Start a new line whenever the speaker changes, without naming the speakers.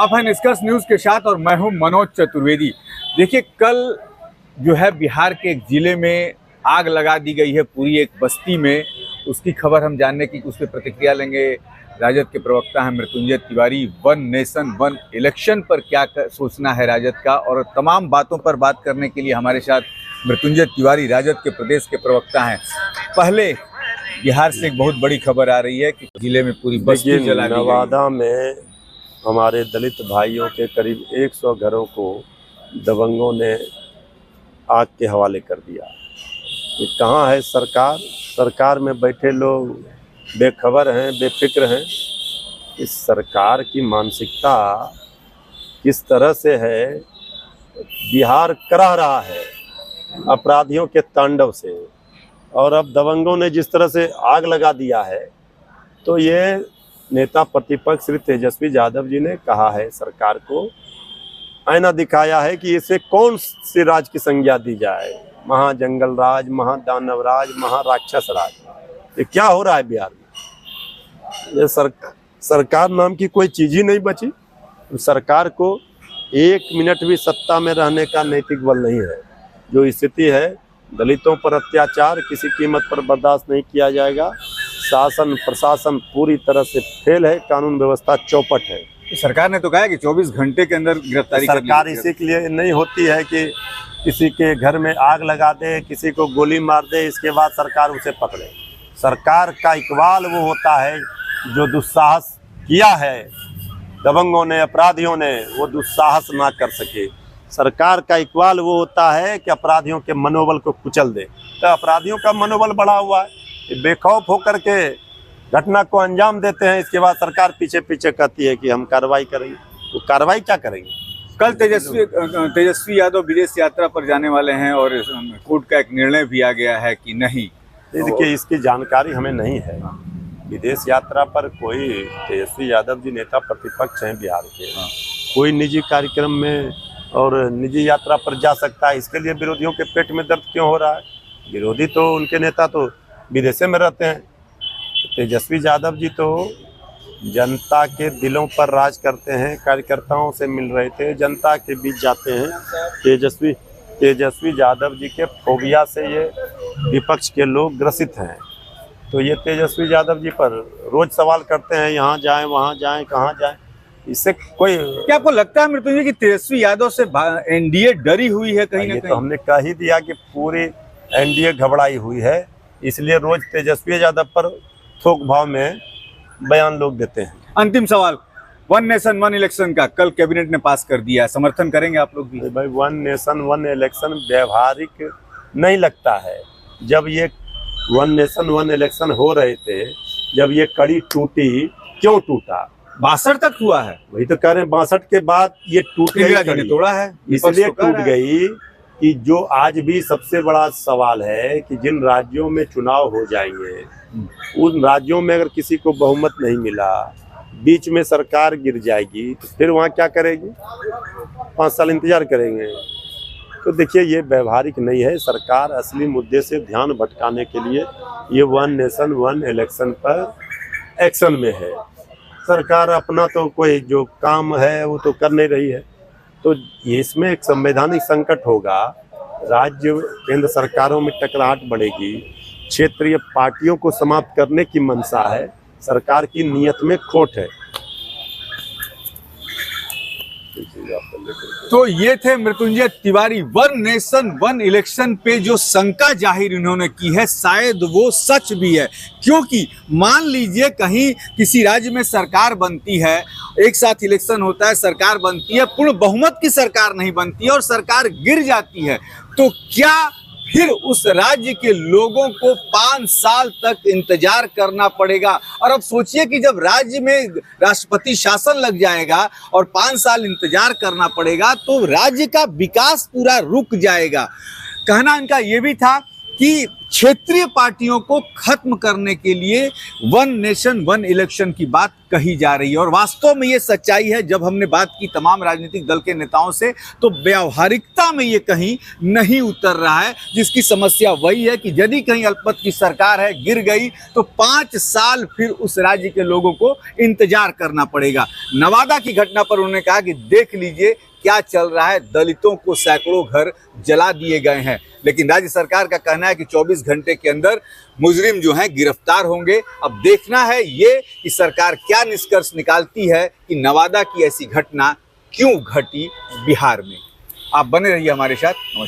आप हैं निष्कर्ष न्यूज़ के साथ और मैं हूं मनोज चतुर्वेदी। देखिए, कल जो है बिहार के एक ज़िले में आग लगा दी गई है, पूरी एक बस्ती में। उसकी खबर हम जानने की उस पर प्रतिक्रिया लेंगे। राजद के प्रवक्ता हैं Mrityunjay Tiwari. One nation one election पर क्या सोचना है राजद का, और तमाम बातों पर बात करने के लिए हमारे साथ मृत्युंजय तिवारी राजद के प्रदेश के प्रवक्ता हैं। पहले बिहार से एक बहुत बड़ी खबर आ रही है कि जिले में पूरी बस्ती जला दी गई।
नवादा में हमारे दलित भाइयों के करीब 100 घरों को दबंगों ने आग के हवाले कर दिया। ये कहाँ है सरकार? सरकार में बैठे लोग बेखबर हैं, बेफिक्र हैं। इस सरकार की मानसिकता किस तरह से है? बिहार कराह रहा है अपराधियों के तांडव से, और अब दबंगों ने जिस तरह से आग लगा दिया है, तो ये नेता प्रतिपक्ष श्री तेजस्वी यादव जी ने कहा है, सरकार को आईना दिखाया है कि इसे कौन से राज की संज्ञा दी जाए। महाजंगल राज, महादानव राज, महाराक्षस राज। ये क्या हो रहा है बिहार में? ये सरकार नाम की कोई चीज ही नहीं बची। सरकार को 1 मिनट भी सत्ता में रहने का नैतिक बल नहीं है। जो स्थिति है, दलितों पर अत्याचार किसी कीमत पर बर्दाश्त नहीं किया जाएगा। शासन प्रशासन पूरी तरह से फेल है, कानून व्यवस्था चौपट है।
सरकार ने तो कहा है कि 24 घंटे के अंदर गिरफ्तारी कर ली।
सरकार इसी के लिए नहीं होती है कि किसी के घर में आग लगा दे, किसी को गोली मार दे, इसके बाद सरकार उसे पकड़े। सरकार का इकबाल वो होता है जो दुस्साहस किया है दबंगों ने, अपराधियों ने, वो दुस्साहस ना कर सके। सरकार का इकबाल वो होता है कि अपराधियों के मनोबल को कुचल दे। तो अपराधियों का मनोबल बढ़ा हुआ है, बेखौफ होकर के घटना को अंजाम देते हैं। इसके बाद सरकार पीछे पीछे कहती है कि हम कार्रवाई करेंगे। तो कार्रवाई क्या करेंगे?
कल तेजस्वी यादव विदेश यात्रा पर जाने वाले हैं और कोर्ट का एक निर्णय भी आ गया है कि नहीं।
देखिए, इसकी जानकारी हमें नहीं है। विदेश यात्रा पर कोई तेजस्वी यादव जी नेता प्रतिपक्ष हैं बिहार के, कोई निजी कार्यक्रम में और निजी यात्रा पर जा सकता है। इसके लिए विरोधियों के पेट में दर्द क्यों हो रहा है? विरोधी तो, उनके नेता तो विदेश में रहते हैं। तेजस्वी यादव जी तो जनता के दिलों पर राज करते हैं। कार्यकर्ताओं से मिल रहे थे, जनता के बीच जाते हैं। तेजस्वी यादव जी के फोबिया से ये विपक्ष के लोग ग्रसित हैं। तो ये तेजस्वी यादव जी पर रोज सवाल करते हैं, यहाँ जाएं, वहाँ जाएं, कहाँ जाएं। इससे कोई,
क्या आपको लगता है मृत्युंजय कि तेजस्वी यादव से एनडीए डरी हुई है कहीं ना कहीं?
तो हमने कह ही दिया कि पूरी एनडीए घबराई हुई है, इसलिए रोज तेजस्वी यादव पर थोक भाव में बयान लोग देते हैं।
अंतिम सवाल, वन नेशन वन इलेक्शन का कल कैबिनेट ने पास कर दिया है, समर्थन करेंगे आप लोग भी?
भाई, वन नेशन वन इलेक्शन व्यवहारिक नहीं लगता है। जब ये वन नेशन वन इलेक्शन हो रहे थे, जब ये कड़ी टूटी, क्यों टूटा?
62 तक हुआ है।
वही तो कह रहे हैं, 62 के बाद ये टूट गई,
तोड़ा है,
इसलिए टूट गई। कि जो आज भी सबसे बड़ा सवाल है कि जिन राज्यों में चुनाव हो जाएंगे, उन राज्यों में अगर किसी को बहुमत नहीं मिला, बीच में सरकार गिर जाएगी, तो फिर वहाँ क्या करेगी? 5 साल इंतजार करेंगे। तो देखिए, ये व्यवहारिक नहीं है। सरकार असली मुद्दे से ध्यान भटकाने के लिए ये वन नेशन वन इलेक्शन पर एक्शन में है। सरकार अपना तो कोई जो काम है वो तो कर नहीं रही है। तो इसमें एक संवैधानिक संकट होगा। राज्य केंद्र सरकारों में टकराहट बढ़ेगी। क्षेत्रीय पार्टियों को समाप्त करने की मंशा है। सरकार की नीयत में खोट है।
तो ये थे Mrityunjay Tiwari. One nation one election पे जो शंका जाहिर इन्होंने की है, शायद वो सच भी है। क्योंकि मान लीजिए कहीं किसी राज्य में सरकार बनती है, एक साथ इलेक्शन होता है, सरकार बनती है, पूर्ण बहुमत की सरकार नहीं बनती है और सरकार गिर जाती है, तो क्या फिर उस राज्य के लोगों को 5 साल तक इंतजार करना पड़ेगा? और अब सोचिए कि जब राज्य में राष्ट्रपति शासन लग जाएगा और 5 साल इंतजार करना पड़ेगा, तो राज्य का विकास पूरा रुक जाएगा। कहना इनका ये भी था कि क्षेत्रीय पार्टियों को खत्म करने के लिए वन नेशन वन इलेक्शन की बात कही जा रही है। और वास्तव में ये सच्चाई है। जब हमने बात की तमाम राजनीतिक दल के नेताओं से, तो व्यावहारिकता में ये कहीं नहीं उतर रहा है। जिसकी समस्या वही है कि यदि कहीं अल्पमत की सरकार है, गिर गई, तो 5 साल फिर उस राज्य के लोगों को इंतजार करना पड़ेगा। नवादा की घटना पर उन्होंने कहा कि देख लीजिए क्या चल रहा है, दलितों को सैकड़ों घर जला दिए गए हैं। लेकिन राज्य सरकार का कहना है कि 24 घंटे के अंदर मुजरिम जो हैं गिरफ्तार होंगे। अब देखना है ये कि सरकार क्या निष्कर्ष निकालती है कि नवादा की ऐसी घटना क्यों घटी बिहार में। आप बने रहिए हमारे साथ। नमस्कार।